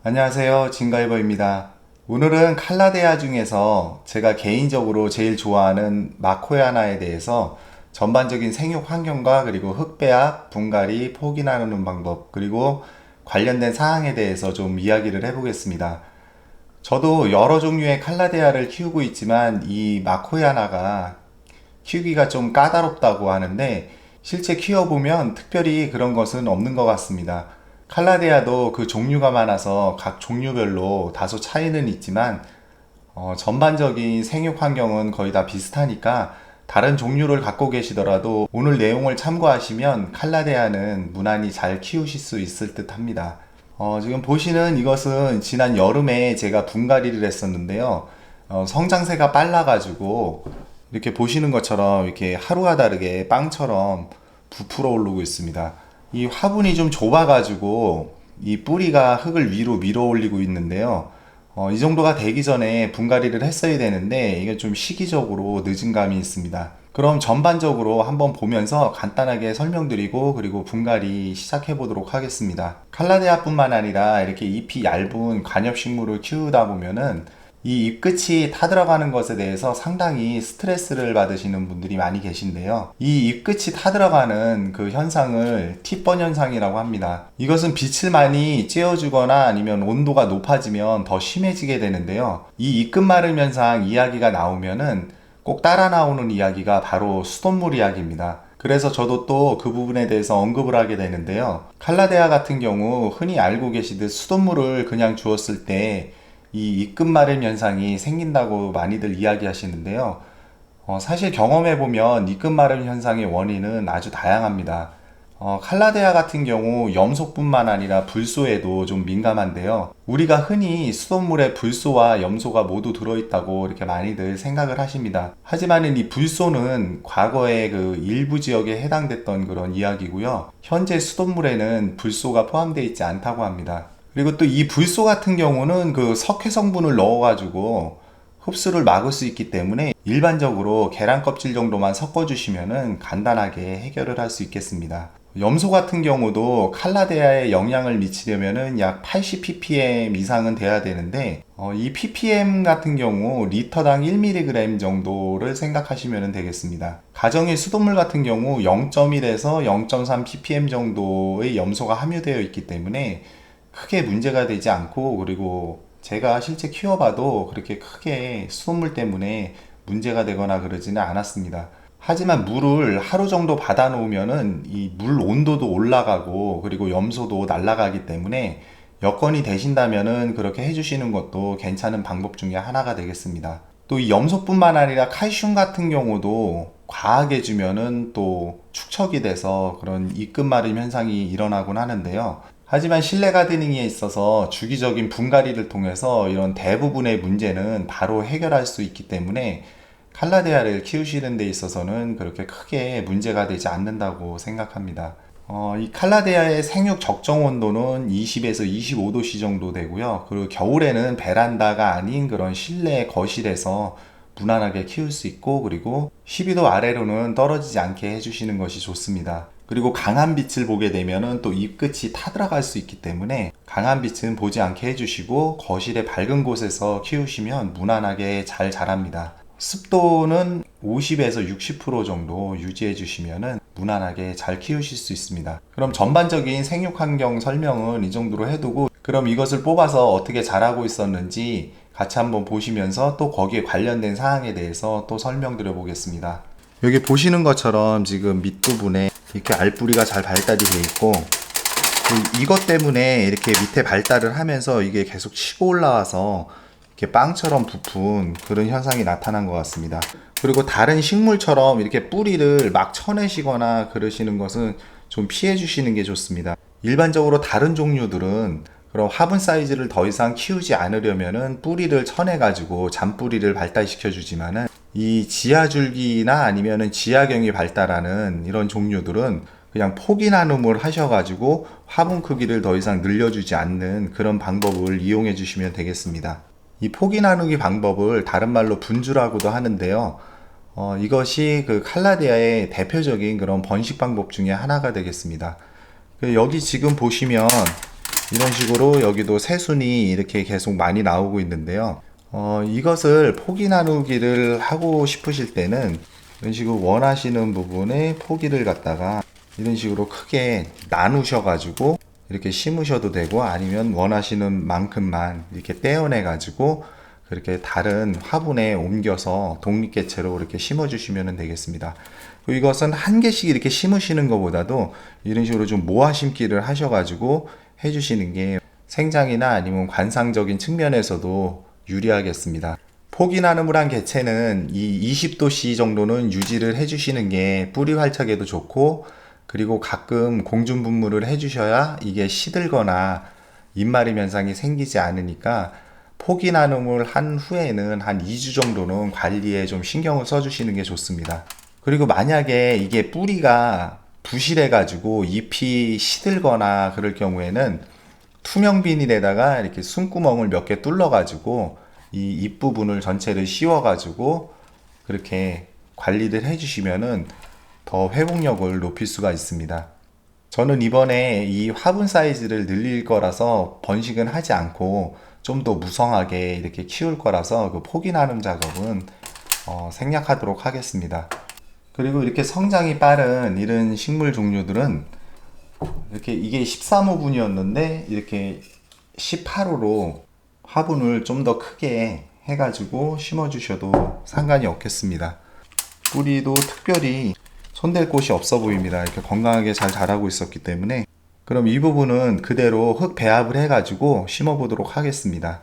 안녕하세요. 진가이버입니다. 오늘은 칼라데아 중에서 제가 개인적으로 제일 좋아하는 마코야나에 대해서 전반적인 생육 환경과 그리고 흑배합, 분갈이, 포기 나누는 방법, 그리고 관련된 사항에 대해서 좀 이야기를 해보겠습니다. 저도 여러 종류의 칼라데아를 키우고 있지만 이 마코야나가 키우기가 좀 까다롭다고 하는데 실제 키워보면 특별히 그런 것은 없는 것 같습니다. 칼라데아도 그 종류가 많아서 각 종류별로 다소 차이는 있지만 전반적인 생육 환경은 거의 다 비슷하니까 다른 종류를 갖고 계시더라도 오늘 내용을 참고하시면 칼라데아는 무난히 잘 키우실 수 있을 듯 합니다. 지금 보시는 이것은 지난 여름에 제가 분갈이를 했었는데요. 성장세가 빨라가지고 이렇게 보시는 것처럼 이렇게 하루가 다르게 빵처럼 부풀어 오르고 있습니다. 이 화분이 좀 좁아가지고 이 뿌리가 흙을 위로 밀어 올리고 있는데요. 이 정도가 되기 전에 분갈이를 했어야 되는데 이게 좀 시기적으로 늦은 감이 있습니다. 그럼 전반적으로 한번 보면서 간단하게 설명드리고 그리고 분갈이 시작해 보도록 하겠습니다. 칼라데아뿐만 아니라 이렇게 잎이 얇은 관엽식물을 키우다 보면은 이 잎끝이 타들어가는 것에 대해서 상당히 스트레스를 받으시는 분들이 많이 계신데요. 이 잎끝이 타들어가는 그 현상을 T번 현상이라고 합니다. 이것은 빛을 많이 쬐어주거나 아니면 온도가 높아지면 더 심해지게 되는데요. 이 잎끝 마름 현상 이야기가 나오면은 꼭 따라 나오는 이야기가 바로 수돗물 이야기입니다. 그래서 저도 또 그 부분에 대해서 언급을 하게 되는데요. 칼라데아 같은 경우 흔히 알고 계시듯 수돗물을 그냥 주었을 때 이 입금 마름 현상이 생긴다고 많이들 이야기하시는데요. 사실 경험해보면 입금 마름 현상의 원인은 아주 다양합니다. 칼라데아 같은 경우 염소뿐만 아니라 불소에도 좀 민감한데요. 우리가 흔히 수돗물에 불소와 염소가 모두 들어있다고 이렇게 많이들 생각을 하십니다. 하지만 이 불소는 과거에 그 일부 지역에 해당됐던 그런 이야기고요. 현재 수돗물에는 불소가 포함되어 있지 않다고 합니다. 그리고 또 이 불소 같은 경우는 그 석회 성분을 넣어가지고 흡수를 막을 수 있기 때문에 일반적으로 계란 껍질 정도만 섞어주시면은 간단하게 해결을 할 수 있겠습니다. 염소 같은 경우도 칼라데아에 영향을 미치려면은 약 80 ppm 이상은 돼야 되는데 이 ppm 같은 경우 리터당 1mg 정도를 생각하시면 되겠습니다. 가정의 수돗물 같은 경우 0.1에서 0.3 ppm 정도의 염소가 함유되어 있기 때문에 크게 문제가 되지 않고 그리고 제가 실제 키워봐도 그렇게 크게 수돗물 때문에 문제가 되거나 그러지는 않았습니다. 하지만 물을 하루 정도 받아 놓으면은 이 물 온도도 올라가고 그리고 염소도 날아가기 때문에 여건이 되신다면은 그렇게 해주시는 것도 괜찮은 방법 중에 하나가 되겠습니다. 또 이 염소뿐만 아니라 칼슘 같은 경우도 과하게 주면은 또 축척이 돼서 그런 입금 마름 현상이 일어나곤 하는데요. 하지만 실내 가드닝에 있어서 주기적인 분갈이를 통해서 이런 대부분의 문제는 바로 해결할 수 있기 때문에 칼라데아를 키우시는 데 있어서는 그렇게 크게 문제가 되지 않는다고 생각합니다. 이 칼라데아의 생육 적정 온도는 20에서 25도씨 정도 되고요. 그리고 겨울에는 베란다가 아닌 그런 실내 거실에서 무난하게 키울 수 있고 그리고 12도 아래로는 떨어지지 않게 해주시는 것이 좋습니다. 그리고 강한 빛을 보게 되면은 또 잎끝이 타들어갈 수 있기 때문에 강한 빛은 보지 않게 해주시고 거실의 밝은 곳에서 키우시면 무난하게 잘 자랍니다. 습도는 50에서 60% 정도 유지해 주시면은 무난하게 잘 키우실 수 있습니다. 그럼 전반적인 생육 환경 설명은 이 정도로 해두고 그럼 이것을 뽑아서 어떻게 자라고 있었는지 같이 한번 보시면서 또 거기에 관련된 사항에 대해서 또 설명드려 보겠습니다. 여기 보시는 것처럼 지금 밑부분에 이렇게 알뿌리가 잘 발달이 되어 있고 이것 때문에 이렇게 밑에 발달을 하면서 이게 계속 치고 올라와서 이렇게 빵처럼 부푼 그런 현상이 나타난 것 같습니다. 그리고 다른 식물처럼 이렇게 뿌리를 막 쳐내시거나 그러시는 것은 좀 피해 주시는 게 좋습니다. 일반적으로 다른 종류들은 그럼 화분 사이즈를 더 이상 키우지 않으려면은 뿌리를 쳐내 가지고 잔뿌리를 발달시켜 주지만은 이 지하줄기나 아니면은 지하경이 발달하는 이런 종류들은 그냥 포기 나눔을 하셔가지고 화분 크기를 더 이상 늘려주지 않는 그런 방법을 이용해 주시면 되겠습니다. 이 포기 나누기 방법을 다른 말로 분주라고도 하는데요. 이것이 그 칼라데아의 대표적인 그런 번식 방법 중에 하나가 되겠습니다. 여기 지금 보시면 이런 식으로 여기도 새순이 이렇게 계속 많이 나오고 있는데요. 이것을 포기 나누기를 하고 싶으실 때는 이런 식으로 원하시는 부분에 포기를 갖다가 이런 식으로 크게 나누셔가지고 이렇게 심으셔도 되고, 아니면 원하시는 만큼만 이렇게 떼어내 가지고 그렇게 다른 화분에 옮겨서 독립개체로 이렇게 심어 주시면 되겠습니다. 이것은 한 개씩 이렇게 심으시는 것보다도 이런 식으로 좀 모아 심기를 하셔가지고 해주시는 게 생장이나 아니면 관상적인 측면에서도 유리하겠습니다. 포기 나눔을 한 개체는 이 20도씨 정도는 유지를 해주시는 게 뿌리 활착에도 좋고, 그리고 가끔 공중 분무를 해주셔야 이게 시들거나 잎마름 현상이 생기지 않으니까 포기 나눔을 한 후에는 한 2주 정도는 관리에 좀 신경을 써주시는 게 좋습니다. 그리고 만약에 이게 뿌리가 부실해 가지고 잎이 시들거나 그럴 경우에는 투명 비닐에다가 이렇게 숨구멍을 몇 개 뚫러 가지고 이 잎 부분을 전체를 씌워 가지고 그렇게 관리를 해 주시면은 더 회복력을 높일 수가 있습니다. 저는 이번에 이 화분 사이즈를 늘릴 거라서 번식은 하지 않고 좀 더 무성하게 이렇게 키울 거라서 그 포기 나눔 작업은 생략하도록 하겠습니다. 그리고 이렇게 성장이 빠른 이런 식물 종류들은 이렇게 이게 13호분이었는데 이렇게 18호로 화분을 좀 더 크게 해가지고 심어주셔도 상관이 없겠습니다. 뿌리도 특별히 손댈 곳이 없어 보입니다. 이렇게 건강하게 잘 자라고 있었기 때문에. 그럼 이 부분은 그대로 흙 배합을 해가지고 심어 보도록 하겠습니다.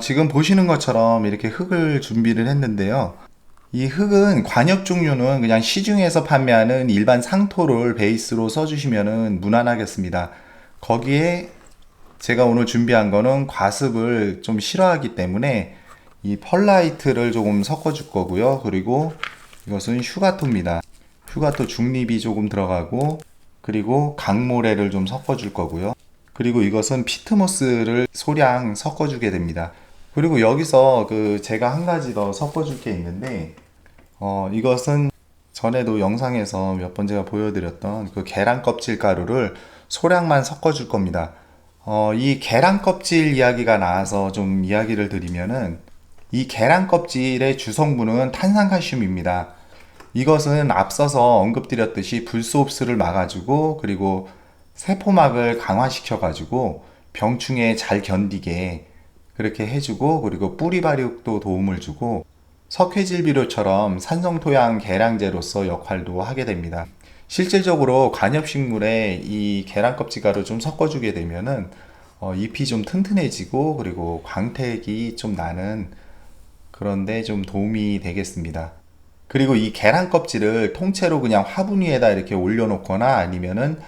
지금 보시는 것처럼 이렇게 흙을 준비를 했는데요. 이 흙은 관엽 종류는 그냥 시중에서 판매하는 일반 상토를 베이스로 써주시면 무난하겠습니다. 거기에 제가 오늘 준비한 거는 과습을 좀 싫어하기 때문에 이 펄라이트를 조금 섞어 줄 거고요. 그리고 이것은 휴가토입니다. 휴가토 중립이 조금 들어가고, 그리고 강모래를 좀 섞어 줄 거고요. 그리고 이것은 피트모스를 소량 섞어 주게 됩니다. 그리고 여기서 제가 한 가지 더 섞어 줄 게 있는데, 이것은 전에도 영상에서 몇 번 제가 보여드렸던 그 계란 껍질 가루를 소량만 섞어 줄 겁니다. 이 계란 껍질 이야기가 나와서 좀 이야기를 드리면은, 이 계란 껍질의 주성분은 탄산칼슘입니다. 이것은 앞서서 언급드렸듯이 불소흡수를 막아주고, 그리고 세포막을 강화시켜가지고 병충해 잘 견디게 그렇게 해주고, 그리고 뿌리 발육도 도움을 주고, 석회질 비료처럼 산성토양 계량제로서 역할도 하게 됩니다. 실질적으로 관엽식물에 이 계란 껍질 가루 좀 섞어주게 되면은 잎이 좀 튼튼해지고, 그리고 광택이 좀 나는 그런데 좀 도움이 되겠습니다. 그리고 이 계란 껍질을 통째로 그냥 화분 위에다 이렇게 올려놓거나 아니면은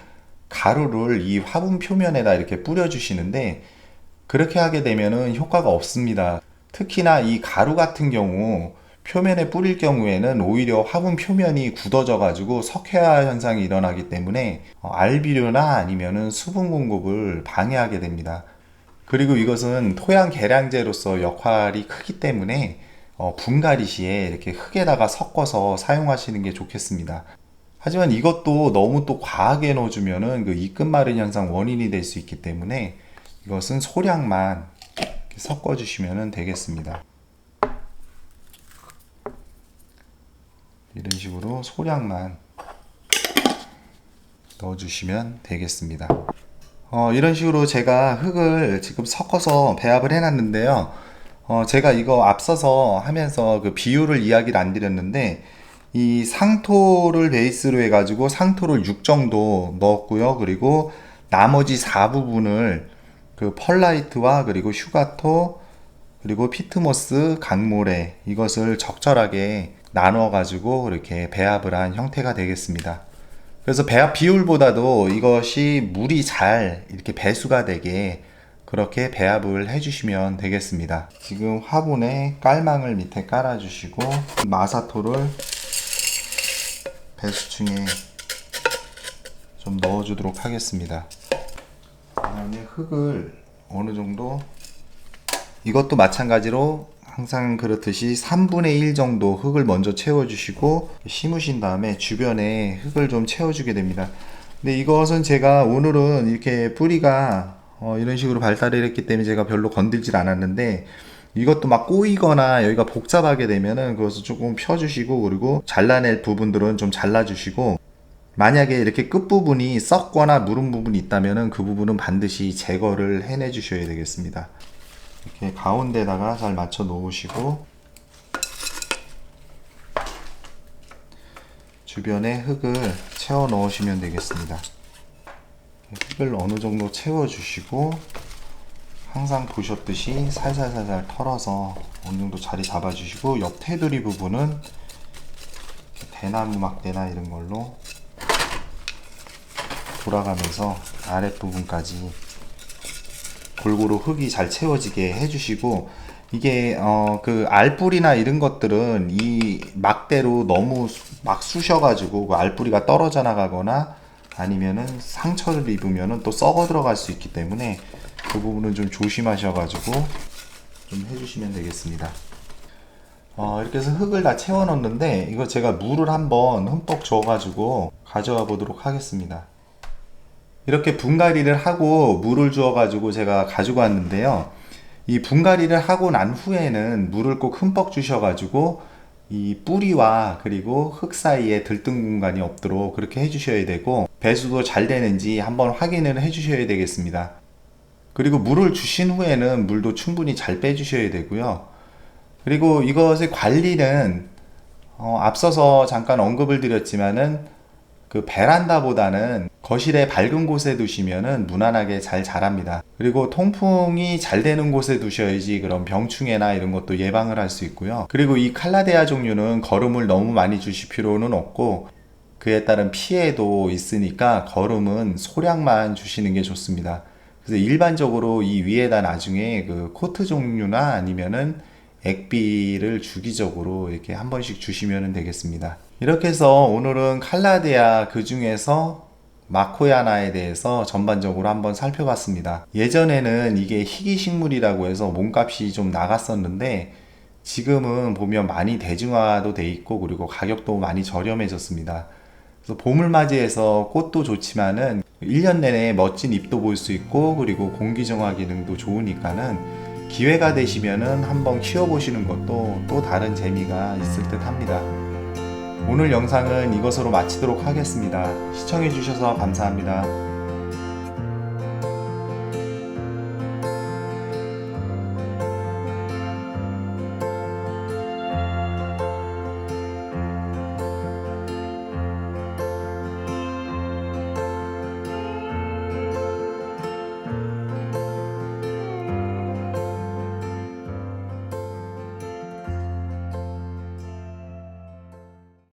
가루를 이 화분 표면에다 이렇게 뿌려주시는데, 그렇게 하게 되면은 효과가 없습니다. 특히나 이 가루 같은 경우 표면에 뿌릴 경우에는 오히려 화분 표면이 굳어져 가지고 석회화 현상이 일어나기 때문에 알비료나 아니면은 수분 공급을 방해하게 됩니다. 그리고 이것은 토양 계량제로서 역할이 크기 때문에 분갈이 시에 이렇게 흙에다가 섞어서 사용하시는 게 좋겠습니다. 하지만 이것도 너무 또 과하게 넣어주면은 그 잎끝 마른 현상 원인이 될 수 있기 때문에 이것은 소량만 섞어주시면 되겠습니다. 이런 식으로 소량만 넣어주시면 되겠습니다. 이런 식으로 제가 흙을 지금 섞어서 배합을 해놨는데요. 제가 이거 앞서서 하면서 그 비율을 이야기를 안 드렸는데, 이 상토를 베이스로 해가지고 상토를 6 정도 넣었고요. 그리고 나머지 4부분을 그 펄라이트와 그리고 휴가토 그리고 피트모스, 강모래 이것을 적절하게 나눠 가지고 이렇게 배합을 한 형태가 되겠습니다. 그래서 배합 비율보다도 이것이 물이 잘 이렇게 배수가 되게 그렇게 배합을 해주시면 되겠습니다. 지금 화분에 깔망을 밑에 깔아주시고 마사토를 배수층에 좀 넣어주도록 하겠습니다. 그 다음에 흙을 어느 정도, 이것도 마찬가지로 항상 그렇듯이 3분의 1 정도 흙을 먼저 채워주시고 심으신 다음에 주변에 흙을 좀 채워주게 됩니다. 근데 이것은 제가 오늘은 이렇게 뿌리가 이런 식으로 발달을 했기 때문에 제가 별로 건들질 않았는데, 이것도 막 꼬이거나 여기가 복잡하게 되면은 그것을 조금 펴주시고, 그리고 잘라낼 부분들은 좀 잘라주시고, 만약에 이렇게 끝부분이 썩거나 무른 부분이 있다면은 그 부분은 반드시 제거를 해내 주셔야 되겠습니다. 이렇게 가운데다가 잘 맞춰 놓으시고, 주변에 흙을 채워 넣으시면 되겠습니다. 흙을 어느 정도 채워 주시고, 항상 보셨듯이 살살살살 털어서 어느 정도 자리 잡아 주시고, 옆 테두리 부분은 대나무 막대나 이런 걸로 돌아가면서 아랫부분까지 골고루 흙이 잘 채워지게 해주시고, 이게 그 알뿌리나 이런 것들은 이 막대로 너무 막 쑤셔가지고 그 알뿌리가 떨어져 나가거나 아니면은 상처를 입으면은 또 썩어 들어갈 수 있기 때문에 그 부분은 좀 조심하셔가지고 좀 해주시면 되겠습니다. 이렇게 해서 흙을 다 채워 넣었는데, 이거 제가 물을 한번 흠뻑 줘가지고 가져와 보도록 하겠습니다. 이렇게 분갈이를 하고 물을 주어 가지고 제가 가지고 왔는데요, 이 분갈이를 하고 난 후에는 물을 꼭 흠뻑 주셔 가지고 이 뿌리와 그리고 흙 사이에 들뜬 공간이 없도록 그렇게 해 주셔야 되고, 배수도 잘 되는지 한번 확인을 해 주셔야 되겠습니다. 그리고 물을 주신 후에는 물도 충분히 잘 빼 주셔야 되고요. 그리고 이것의 관리는 앞서서 잠깐 언급을 드렸지만은 그 베란다보다는 거실에 밝은 곳에 두시면은 무난하게 잘 자랍니다. 그리고 통풍이 잘 되는 곳에 두셔야지 그런 병충해나 이런 것도 예방을 할 수 있고요. 그리고 이 칼라데아 종류는 거름을 너무 많이 주실 필요는 없고, 그에 따른 피해도 있으니까 거름은 소량만 주시는 게 좋습니다. 그래서 일반적으로 이 위에다 나중에 그 코트 종류나 아니면은 액비를 주기적으로 이렇게 한 번씩 주시면 되겠습니다. 이렇게 해서 오늘은 칼라데아 그 중에서 마코야나에 대해서 전반적으로 한번 살펴봤습니다. 예전에는 이게 희귀식물이라고 해서 몸값이 좀 나갔었는데, 지금은 보면 많이 대중화도 돼 있고 그리고 가격도 많이 저렴해졌습니다. 그래서 봄을 맞이해서 꽃도 좋지만은 1년 내내 멋진 잎도 볼 수 있고 그리고 공기정화 기능도 좋으니까는 기회가 되시면은 한번 키워보시는 것도 또 다른 재미가 있을 듯 합니다. 오늘 영상은 이것으로 마치도록 하겠습니다. 시청해주셔서 감사합니다.